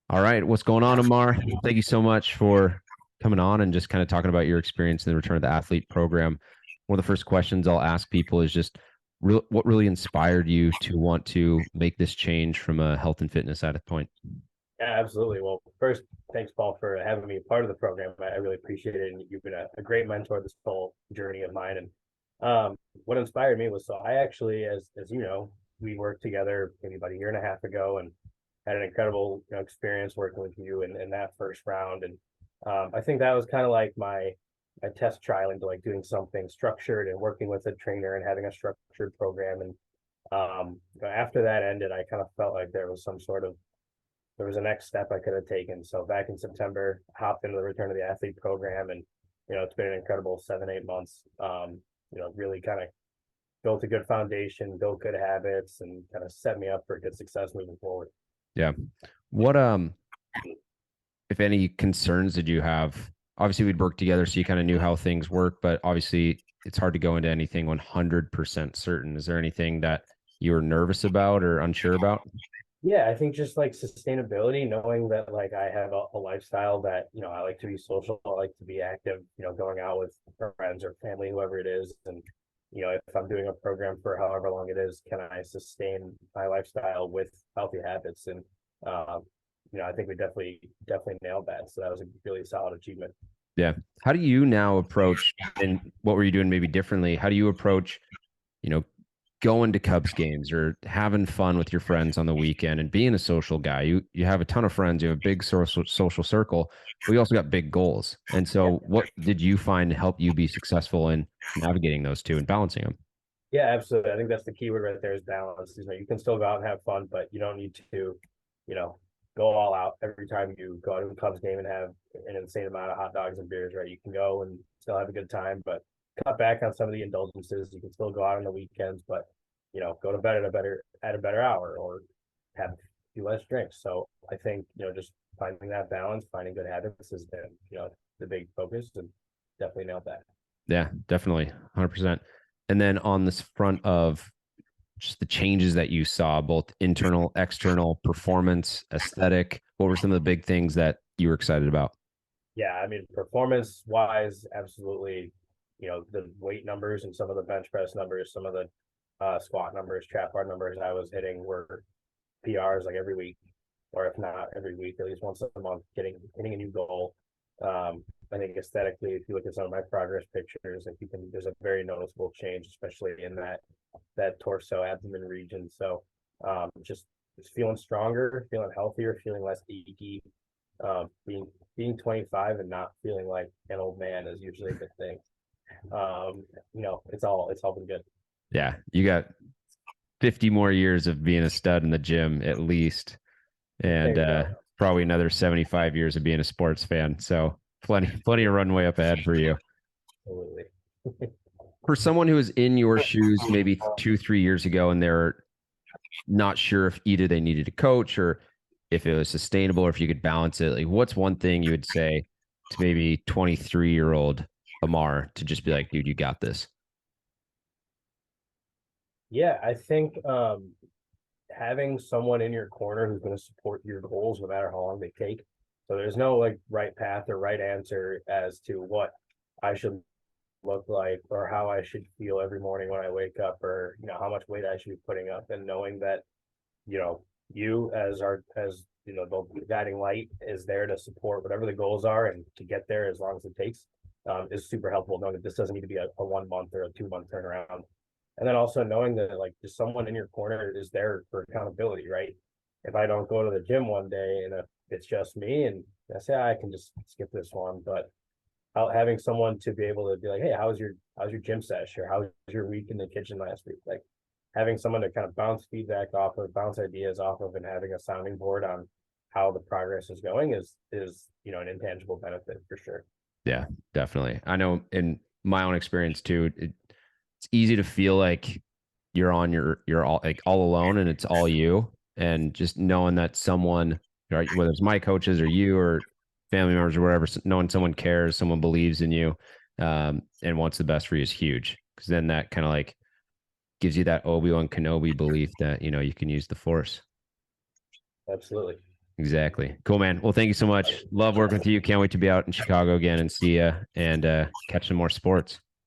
All right. What's going on, Amar? Thank you so much for coming on and just kind of talking about your experience in the Return of the Athlete program. One of the first questions I'll ask people is just what really inspired you to want to make this change from a health and fitness side of the point? Yeah, absolutely. Well, first, thanks, Paul, for having me a part of the program. I really appreciate it. And you've been a great mentor this whole journey of mine. And what inspired me was so I actually, as you know, we worked together maybe about a year and a half ago and had an incredible experience working with you in that first round. And I think that was kind of like my test trial into like doing something structured and working with a trainer and having a structured program. And after that ended, I kind of felt like there was a next step I could have taken. So back in September, hopped into the Return of the Athlete program, and it's been an incredible 7, 8 months. Really kind of built a good foundation, built good habits, and kind of set me up for good success moving forward. Yeah. What if any concerns did you have? Obviously we'd worked together so you kind of knew how things work, but obviously it's hard to go into anything 100% certain. Is there anything that you were nervous about or unsure about? Yeah, I think just like sustainability, knowing that like I have a lifestyle that, I like to be social, I like to be active, going out with friends or family, whoever it is. And, if I'm doing a program for however long it is, can I sustain my lifestyle with healthy habits? And, I think we definitely nailed that. So that was a really solid achievement. Yeah. How do you now approach, and what were you doing maybe differently? How do you approach, you know, going to Cubs games or having fun with your friends on the weekend and being a social guy? You have a ton of friends, you have a big social circle, but you also got big goals. And Yeah. so what did you find to help you be successful in navigating those two and balancing them? Yeah, absolutely. I think that's the key word right there is balance. You can still go out and have fun, but you don't need to, you know, go all out every time you go to a Cubs game and have an insane amount of hot dogs and beers, right? You can go and still have a good time, but cut back on some of the indulgences. You can still go out on the weekends, but go to bed at a better hour or have a few less drinks. So I think, just finding that balance, finding good habits has been, the big focus and definitely nailed that. Yeah, definitely 100%. And then on this front of just the changes that you saw, both internal, external, performance, aesthetic, what were some of the big things that you were excited about? Yeah, I mean, performance wise, absolutely. The weight numbers and some of the bench press numbers, some of the squat numbers, trap bar numbers I was hitting were PRs like every week, or if not every week, at least once a month, hitting a new goal. I think aesthetically, if you look at some of my progress pictures, like there's a very noticeable change, especially in that torso abdomen region. So just feeling stronger, feeling healthier, feeling less achy. Being 25 and not feeling like an old man is usually a good thing. It's all been good. Yeah, you got 50 more years of being a stud in the gym at least, and There you go. probably another 75 years of being a sports fan. So plenty of runway up ahead for you. Absolutely. For someone who was in your shoes maybe 2, 3 years ago and they're not sure if either they needed a coach or if it was sustainable or if you could balance it, like what's one thing you would say to maybe 23-year-old Amar to just be like, dude, you got this? Yeah, I think having someone in your corner who's going to support your goals no matter how long they take. So there's no like right path or right answer as to what I should look like or how I should feel every morning when I wake up or how much weight I should be putting up and knowing that you as the guiding light is there to support whatever the goals are and to get there as long as it takes is super helpful knowing that this doesn't need to be a 1 month or a 2 month turnaround. And then also knowing that like just someone in your corner is there for accountability, right? If I don't go to the gym one day and if it's just me and I say I can just skip this one, but having someone to be able to be like, hey, how's your gym session or how was your week in the kitchen last week? Like having someone to kind of bounce feedback off of, bounce ideas off of, and having a sounding board on how the progress is going is an intangible benefit for sure. Yeah, definitely. I know in my own experience too, it's easy to feel like you're all like all alone and it's all you. And just knowing that someone, right, whether it's my coaches or you or family members or whatever, knowing someone cares, someone believes in you, and wants the best for you is huge. Because then that kind of like gives you that Obi-Wan Kenobi belief that you can use the Force. Absolutely. Exactly. Cool, man. Well, thank you so much. Love working with you. Can't wait to be out in Chicago again and see you and catch some more sports.